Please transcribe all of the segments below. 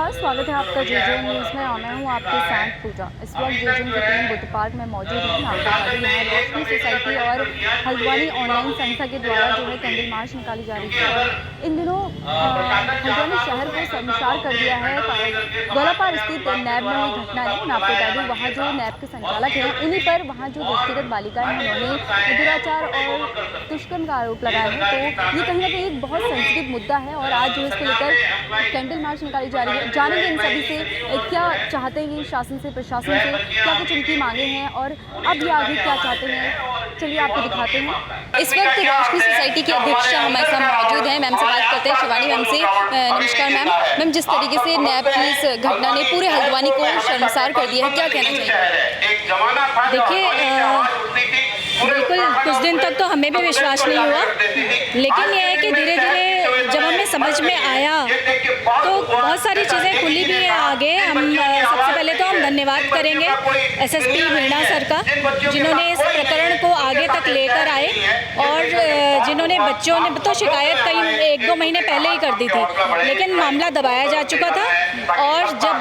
नमस्कार, स्वागत है आपका जेजे न्यूज़ में और मैं हूँ आपके साथ पूजा। इस वक्त जेजे की टीम बुद्ध पार्क में मौजूद है। यहाँ रोशनी सोसाइटी और हल्द्वानी ऑनलाइन संस्था के द्वारा जो है कैंडल मार्च निकाली जा रही है। और इन दिनों हल्द्वानी शहर को शर्मसार कर दिया है गौलापार स्थित नैब में हुई घटना ने। मैं आपको बता दूँ, वहाँ जो नैब के संचालक हैं उन्हीं पर वहाँ जो व्यक्तिगत बालिकाएं हैं उन्होंने दुराचार और दुष्कर्म का आरोप लगाया है। तो ये कहीं ना कहीं एक बहुत सेंसिटिव मुद्दा है और आज जो इसको लेकर कैंडल मार्च निकाली जा रही है। जानेंगे इन सभी से क्या चाहते हैं शासन से, प्रशासन से, क्या कुछ उनकी मांगे हैं और अब ये आगे क्या चाहते हैं। चलिए आपको दिखाते हैं। इस वक्त रोशनी सोसाइटी की अध्यक्ष हमारे साथ मौजूद हैं। मैम से बात करते हैं, शिवानी मैम से। नमस्कार मैम। मैम, जिस तरीके से नैब की इस घटना ने पूरे हल्द्वानी को शर्मसार कर दिया है, क्या कहना चाहिए? देखिए, बिल्कुल कुछ दिन तक तो हमें भी विश्वास नहीं हुआ, लेकिन यह है कि धीरे धीरे जब हमें समझ में आया तो बहुत सारी चीज़ें खुली भी हैं आगे। हम सबसे पहले तो हम धन्यवाद करेंगे एसएसपी वीणा सर का, जिन्होंने इस प्रकरण को आगे तक लेकर आए और जिन्होंने बच्चों ने तो शिकायत कई 1-2 महीने पहले ही कर दी थी, लेकिन मामला दबाया जा चुका था। और जब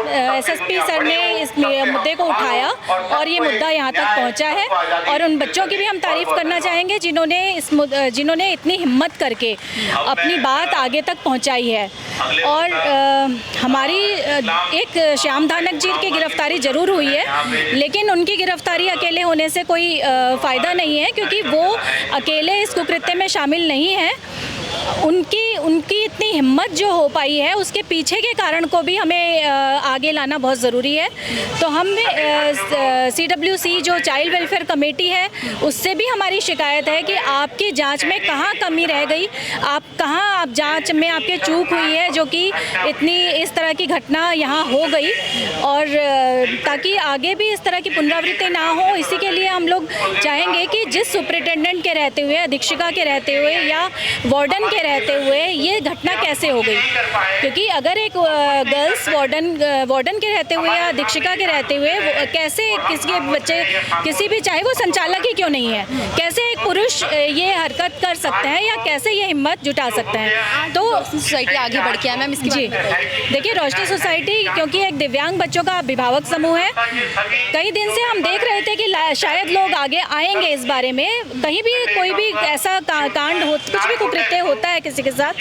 एसएसपी सर ने इस मुद्दे को उठाया और ये मुद्दा यहाँ तक पहुँचा है, और उन बच्चों की भी हम तारीफ करना चाहेंगे जिन्होंने इतनी हिम्मत करके अपनी बात आगे तक पहुंचाई है। और हमारी एक श्याम धानक जी की गिरफ्तारी ज़रूर हुई है, लेकिन उनकी गिरफ्तारी अकेले होने से कोई फ़ायदा नहीं है, क्योंकि वो अकेले इस कुकृत्य में शामिल नहीं है। उनकी इतनी हिम्मत जो हो पाई है, उसके पीछे के कारण को भी हमें आगे लाना बहुत ज़रूरी है। तो हम CWC जो चाइल्ड वेलफेयर कमेटी है, उससे भी हमारी शिकायत है कि आपकी जांच में कहाँ कमी रह गई, आप जांच में आपके चूक हुई है, जो कि इतनी इस तरह की घटना यहाँ हो गई। और ताकि आगे भी इस तरह की पुनरावृत्ति ना हो, इसी के लिए हम लोग चाहेंगे कि जिस सुपरिटेंडेंट के रहते हुए, अधीक्षिका के रहते हुए या वार्डन के रहते हुए ये घटना कैसे हो गई, क्योंकि अगर एक गर्ल्स वार्डन के रहते हुए या अधीक्षिका के रहते हुए कैसे किसी के बच्चे, किसी भी, चाहे वो संचालक ही क्यों नहीं है, कैसे एक पुरुष ये हरकत कर सकते हैं या कैसे ये हिम्मत जुटा सकते हैं। तो सोसाइटी आगे बढ़ के है मैम, इसकी जी देखिए, रोशनी सोसाइटी क्योंकि एक दिव्यांग बच्चों का अभिभावक समूह है, कई दिन से हम देख रहे थे कि शायद लोग आगे आएंगे इस बारे में। कहीं भी कोई भी ऐसा कांड हो, कुछ भी कुकृत्य होता है किसी के साथ,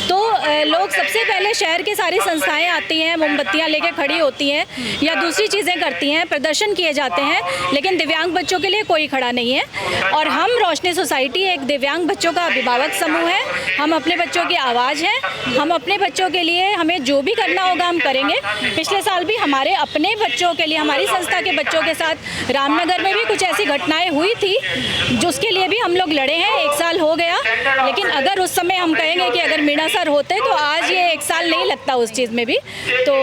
तो लोग सबसे पहले शहर की सारी संस्थाएं आती हैं, मोमबत्तियां लेके खड़ी होती हैं या दूसरी चीज़ें करती हैं, प्रदर्शन किए जाते हैं, लेकिन दिव्यांग बच्चों के लिए कोई खड़ा नहीं है। और हम रोशनी सोसाइटी एक दिव्यांग बच्चों का अभिभावक समूह है। हम अपने बच्चों की आवाज़ है। हम अपने बच्चों के लिए हमें जो भी करना होगा हम करेंगे। पिछले साल भी हमारे अपने बच्चों के लिए, हमारी संस्था के बच्चों के साथ रामनगर में भी कुछ ऐसी घटनाएं हुई थी, जिसके लिए भी हम लोग लड़े हैं। 1 साल हो गया, लेकिन अगर उस समय हम कहेंगे कि अगर मीणा सर होते तो आज ये 1 साल नहीं लगता उस चीज़ में भी। तो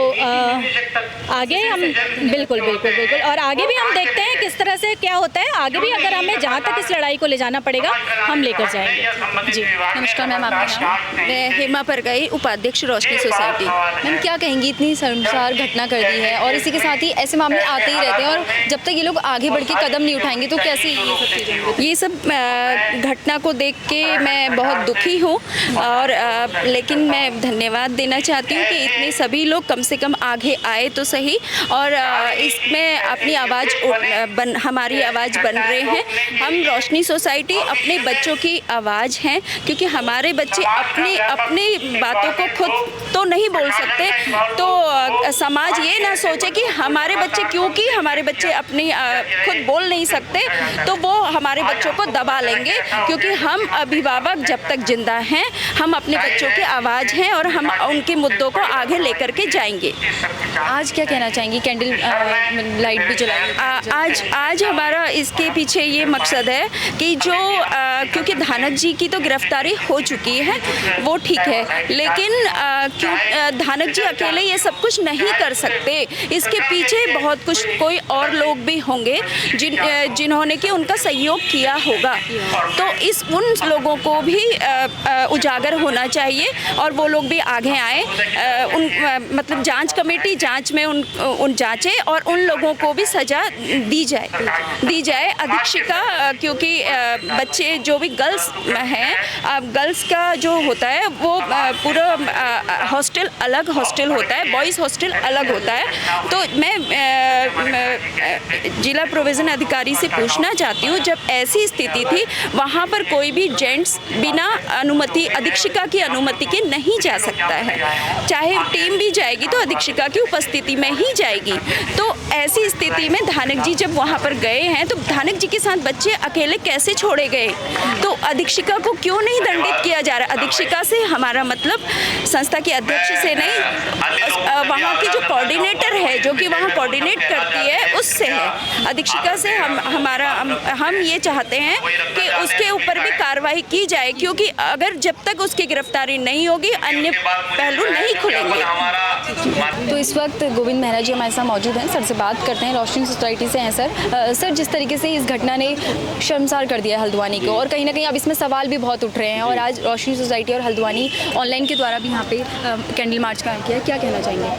आगे हम बिल्कुल और आगे भी हम देखते हैं किस तरह से क्या होता है। आगे भी अगर हमें जहाँ तक इस लड़ाई को ले जाना पड़ेगा, हम लेकर जाएंगे। जी नमस्कार मैम, आपका नाम? मैं हेमा परगाई, उपाध्यक्ष रोशनी सोसाइटी। मैम, क्या कहेंगी, इतनी शर्मसार घटना कर दी है और इसी के साथ ही ऐसे मामले आते ही रहते हैं, और जब तक ये लोग आगे बढ़ के कदम नहीं उठाएंगे तो कैसे ये सब घटना को देख के मैं बहुत दुखी हूँ। और लेकिन मैं धन्यवाद देना चाहती हूँ कि इतने सभी लोग कम से कम आगे आए तो सही, और इसमें अपनी हमारी आवाज़ बन रहे हैं। हम रोशनी सोसाइटी अपने बच्चों की आवाज़ हैं, क्योंकि हमारे बच्चे अपनी बातों को खुद तो नहीं बोल सकते। तो समाज ये ना सोचे कि हमारे बच्चे, क्योंकि हमारे बच्चे अपनी खुद बोल नहीं सकते तो वो हमारे बच्चों को दबा लेंगे, क्योंकि हम अभिभावक जब तक जिंदा हैं, हम अपने बच्चों की आवाज़ हैं और हम उनके मुद्दों को आगे लेकर के जाएंगे। आज क्या कहना चाहेंगी? कैंडल लाइट भी जलाई आज हमारा इसके पीछे ये मकसद है कि जो क्योंकि धानक जी की तो गिरफ्तारी हो चुकी है, वो ठीक है, लेकिन क्यों धानक जी अकेले ये सब कुछ नहीं कर सकते। इसके पीछे बहुत कुछ कोई और लोग भी होंगे जिन्होंने कि उनका सहयोग किया होगा। तो उन लोगों को भी उजागर होना चाहिए और वो लोग भी आगे आए। मतलब जांच कमेटी जांच में उन जांचे और उन लोगों को भी सज़ा दी जाए। अधीक्षिका, क्योंकि बच्चे जो भी गर्ल्स हैं, गर्ल्स का जो होता है वो पूरा हॉस्टल अलग हॉस्टल होता है, बॉयज़ हॉस्टल अलग होता है। तो मैं जिला प्रोविज़न अधिकारी से पूछना चाहती हूँ, जब ऐसी स्थिति थी वहाँ पर कोई भी जेंट्स बिना अनुमति, अधीक्षिका की अनुमति के नहीं जा सकता है। चाहे टीम भी जाएगी तो अधीक्षिका की उपस्थिति में ही जाएगी। तो ऐसी स्थिति में धानक जी जब वहाँ पर गए हैं तो धानक जी के साथ बच्चे अकेले कैसे छोड़े गए? तो अधीक्षिका को क्यों नहीं दंडित किया जा रहा? अधीक्षिका से हमारा मतलब संस्था के अध्यक्ष से नहीं, वहाँ की जो कोऑर्डिनेटर है, जो कि वहाँ कोऑर्डिनेट करती है, उससे है। अधीक्षिका से हम ये चाहते हैं कि उसके ऊपर भी कार्रवाई की जाए, क्योंकि अगर जब तक उसकी गिरफ्तारी नहीं होगी अन्य पहलू नहीं खुलेंगे। तो इस वक्त गोविंद मेहरा जी हमारे साथ मौजूद हैं। सर से बात करते हैं, रोशनी सोसाइटी से हैं सर। सर, जिस तरीके से इस घटना ने शर्मसार कर दिया हल्द्वानी को, और कहीं ना कहीं अब इसमें सवाल भी बहुत उठ रहे हैं, और आज रोशनी सोसाइटी और हल्द्वानी ऑनलाइन के द्वारा भी यहाँ पे कैंडल मार्च का किया, क्या कहना चाहेंगे?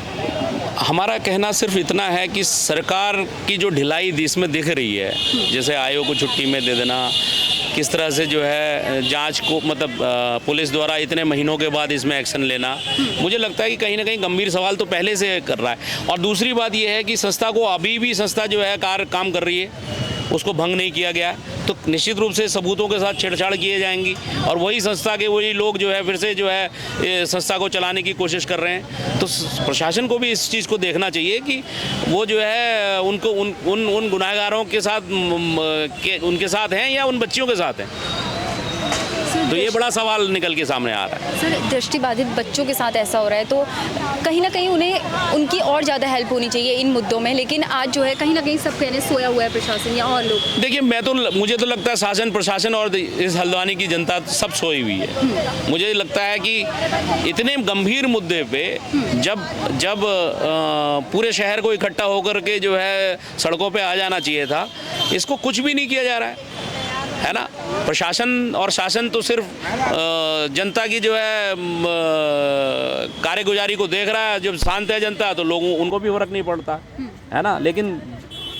हमारा कहना सिर्फ इतना है कि सरकार की जो ढिलाई इसमें दिख रही है, जैसे आयोग को छुट्टी में दे देना, किस तरह से जो है जांच को, मतलब पुलिस द्वारा इतने महीनों के बाद इसमें एक्शन लेना, मुझे लगता है कि कहीं ना कहीं गंभीर सवाल तो पहले से कर रहा है। और दूसरी बात यह है कि संस्था को अभी भी संस्था जो है काम कर रही है, उसको भंग नहीं किया गया, तो निश्चित रूप से सबूतों के साथ छेड़छाड़ किए जाएंगी और वही संस्था के वही लोग जो है फिर से जो है संस्था को चलाने की कोशिश कर रहे हैं। तो प्रशासन को भी इस चीज़ को देखना चाहिए कि वो जो है उनको उन गुनाहगारों के साथ उनके साथ हैं या उन बच्चियों के साथ हैं। तो ये बड़ा सवाल निकल के सामने आ रहा है। सर, दृष्टिबाधित बच्चों के साथ ऐसा हो रहा है, तो कहीं ना कहीं उन्हें उनकी और ज़्यादा हेल्प होनी चाहिए इन मुद्दों में, लेकिन आज जो है कहीं ना कहीं सब कहने सोया हुआ है प्रशासन या और लोग। देखिए, मुझे तो लगता है शासन, प्रशासन और इस हल्द्वानी की जनता सब सोई हुई है। मुझे लगता है कि इतने गंभीर मुद्दे पे जब पूरे शहर को इकट्ठा होकर के जो है सड़कों पे आ जाना चाहिए था, इसको कुछ भी नहीं किया जा रहा है ना। प्रशासन और शासन तो सिर्फ जनता की जो है कार्यगुजारी को देख रहा है। जब शांत है जनता तो लोगों उनको भी फर्क नहीं पड़ता है ना, लेकिन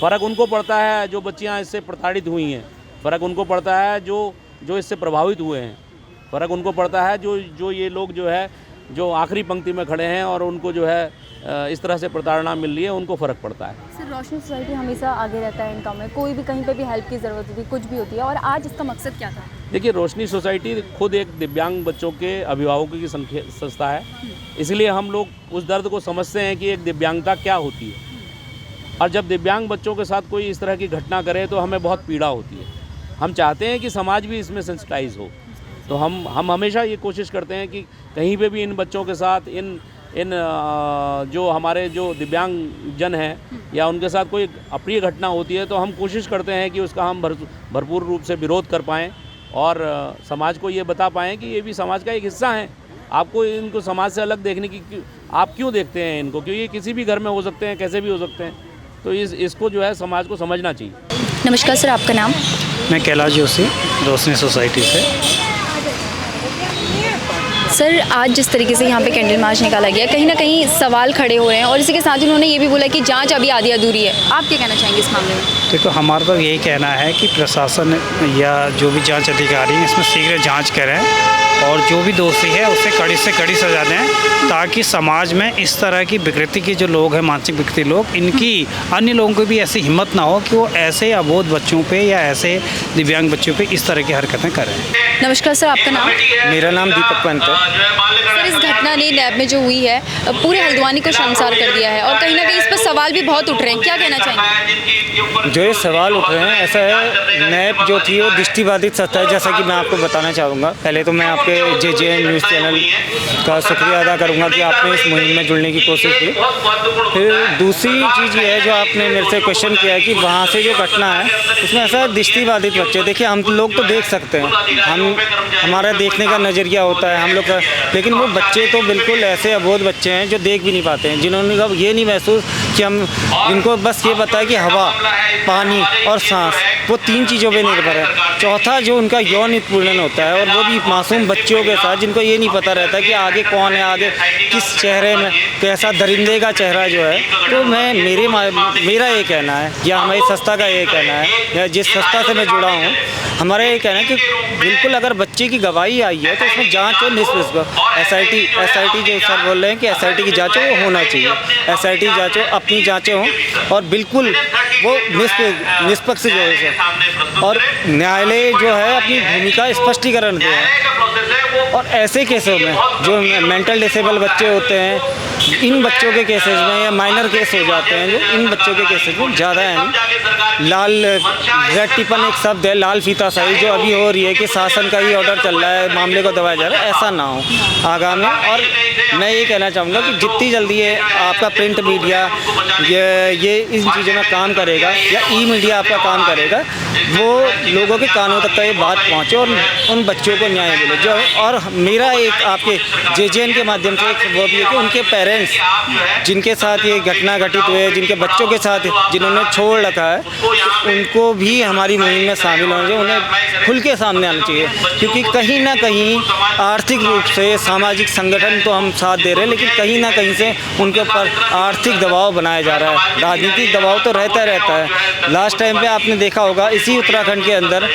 फ़र्क उनको पड़ता है जो बच्चियां इससे प्रताड़ित हुई हैं, फ़र्क उनको पड़ता है जो इससे प्रभावित हुए हैं, फ़र्क उनको पड़ता है जो ये लोग जो है जो आखिरी पंक्ति में खड़े हैं और उनको जो है इस तरह से प्रताड़ना मिल रही है, उनको फ़र्क पड़ता है। सर, रोशनी सोसाइटी हमेशा आगे रहता है इन कामों में, कोई भी कहीं पे भी हेल्प की ज़रूरत होती है, कुछ भी होती है, और आज इसका मकसद क्या था? देखिए, रोशनी सोसाइटी खुद एक दिव्यांग बच्चों के अभिभावकों की संस्था है, इसलिए हम लोग उस दर्द को समझते हैं कि एक दिव्यांगता क्या होती है। और जब दिव्यांग बच्चों के साथ कोई इस तरह की घटना करे तो हमें बहुत पीड़ा होती है। हम चाहते हैं कि समाज भी इसमें सेंसिटाइज हो, तो हम हमेशा ये कोशिश करते हैं कि कहीं पे भी इन बच्चों के साथ इन जो हमारे जो दिव्यांग जन हैं या उनके साथ कोई अप्रिय घटना होती है तो हम कोशिश करते हैं कि उसका हम भरपूर रूप से विरोध कर पाएँ और समाज को ये बता पाएँ कि ये भी समाज का एक हिस्सा है। आपको इनको समाज से अलग देखने की आप क्यों देखते हैं इनको, क्योंकि ये किसी भी घर में हो सकते हैं, कैसे भी हो सकते हैं। तो इसको जो है समाज को समझना चाहिए। नमस्कार सर, आपका नाम? मैं कैलाश जोशी, रोशनी सोसाइटी से। सर, आज जिस तरीके से यहाँ पे कैंडल मार्च निकाला गया, कहीं ना कहीं सवाल खड़े हो रहे हैं, और इसी के साथ ही उन्होंने ये भी बोला कि जांच अभी आधी अधूरी है। आप क्या कहना चाहेंगे इस मामले में? देखो, हमारा तो यही कहना है कि प्रशासन या जो भी जांच अधिकारी हैं इसमें शीघ्र जांच करें और जो भी दोषी है उसे कड़ी से कड़ी सजा दें, ताकि समाज में इस तरह की विकृति के जो लोग हैं, मानसिक विकृति लोग, इनकी अन्य लोगों को भी ऐसी हिम्मत ना हो कि वो ऐसे अबोध बच्चों पे या ऐसे दिव्यांग बच्चों पे इस तरह की हरकतें करें। नमस्कार सर, आपका नाम? मेरा नाम दीपक पंत है। सर, इस घटना ने नैब में जो हुई है पूरे हल्द्वानी को शर्मसार कर दिया है, और कहीं ना कहीं इस पर सवाल भी बहुत उठ रहे हैं, क्या कहना चाहेंगे? जो ये सवाल उठ रहे हैं, ऐसा है, नैब जो थी वो दृष्टिबाधित संस्था है, जैसा कि मैं आपको बताना चाहूँगा। पहले तो मैं आपके JJN न्यूज़ चैनल का शुक्रिया अदा करूँगा कि आपने इस मुहिम में जुड़ने की कोशिश की। फिर दूसरी चीज़ ये है जो आपने मेरे से क्वेश्चन किया है कि वहाँ से जो घटना है उसमें ऐसा दृष्टिबाधित बच्चे, देखिए हम लोग तो देख सकते हैं, हमारा देखने का नज़रिया होता है हम लोग का, लेकिन वो बच्चे तो बिल्कुल ऐसे अबोध बच्चे हैं जो देख भी नहीं पाते हैं, जिन्होंने कब ये नहीं महसूस कि हम इनको बस ये बताएं कि हवा, पानी और सांस, वो 3 चीज़ों पे निर्भर है। चौथा जो उनका यौन उत्पीड़न होता है, और वो भी मासूम बच्चों के साथ, जिनको ये नहीं पता रहता कि आगे कौन है, आगे किस चेहरे में कैसा दरिंदे का चेहरा जो है। तो मेरा ये कहना है, या हमारी संस्था का ये कहना है, या जिस संस्था से मैं जुड़ा हूँ, हमारा ये कहना है कि बिल्कुल अगर बच्चे की गवाही आई है तो उसमें जांच हो निष्पक्ष। एसआईटी जो सर बोल रहे हैं कि एसआईटी की जांच हो, वो होना चाहिए। एसआईटी जांच हो, अपनी जांचें हों, और बिल्कुल वो निष्पक्ष जो है सर, और न्यायालय जो है अपनी भूमिका स्पष्टीकरण दे। और ऐसे केसों में जो मेंटल डिसेबल बच्चे होते हैं, इन बच्चों के केसेस में या माइनर केस हो जाते हैं, जो इन बच्चों के केसेस में ज़्यादा है नहीं। लाल रेड एक शब्द है, लाल फीताशाही जो अभी हो रही है कि शासन का ही ऑर्डर चल रहा है, मामले को दबाया जा रहा है, ऐसा ना हो आगामी। और मैं ये कहना चाहूँगा कि जितनी जल्दी है आपका प्रिंट मीडिया ये इन चीज़ों में काम करेगा, या ई मीडिया आपका काम करेगा, वो लोगों के कानों तक का ये बात पहुँचे और उन बच्चों को न्याय मिले। जो और मेरा एक आपके जेजेएन के माध्यम से एक वो भी है कि उनके पेरेंट्स जिनके साथ ये घटना घटित हुई है, जिनके बच्चों के साथ जिन्होंने छोड़ रखा है, उनको भी हमारी मुहिम में शामिल होना चाहिए, उन्हें खुल के सामने आना चाहिए। क्योंकि कहीं ना कहीं आर्थिक रूप से सामाजिक संगठन तो हम साथ दे रहे हैं, लेकिन कहीं ना कहीं से उनके ऊपर आर्थिक दबाव बनाया जा रहा है। राजनीतिक दबाव तो रहता है। लास्ट टाइम पे आपने देखा होगा इसी उत्तराखंड के अंदर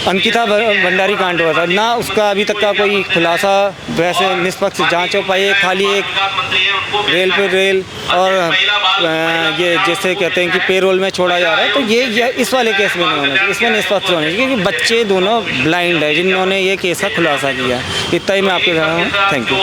अंकिता भंडारी कांड हुआ था ना, उसका अभी तक का कोई खुलासा वैसे निष्पक्ष जांच हो पाई है। खाली एक रेल पे रेल और ये जैसे कहते हैं कि पेरोल में छोड़ा जा रहा है, तो ये इस वाले केस में नहीं होना चाहिए, इसमें निष्पक्ष होना चाहिए, क्योंकि बच्चे दोनों ब्लाइंड है जिन्होंने ये केस का खुलासा किया। इतना ही मैं आपके बता रहा हूँ। Thank you.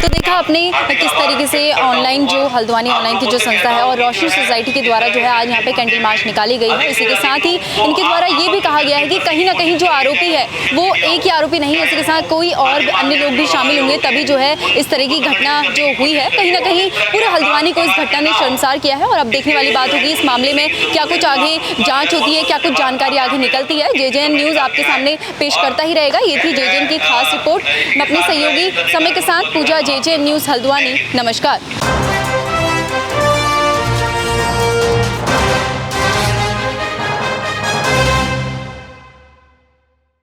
तो देखा आपने किस तरीके से ऑनलाइन जो हल्द्वानी ऑनलाइन की जो संस्था है और रोशनी सोसाइटी के द्वारा जो है आज यहाँ पे कैंडल मार्च निकाली गई है। इसी के साथ ही इनके द्वारा ये भी कहा गया है कि कहीं ना कहीं जो आरोपी है वो एक ही आरोपी नहीं है, इसी के साथ कोई और अन्य लोग भी शामिल होंगे, तभी जो है इस तरह की घटना जो हुई है कहीं ना कहीं पूरे हल्द्वानी को इस घटना ने शर्मसार किया है। और अब देखने वाली बात होगी इस मामले में क्या कुछ आगे जाँच होती है, क्या कुछ जानकारी आगे निकलती है। जेजेएन न्यूज़ आपके सामने पेश करता ही रहेगा। ये थी जेजेएन की खास रिपोर्ट। मैं अपने सहयोगी समय के साथ पूजा, जेजेएन न्यूज़ हल्द्वानी। नमस्कार।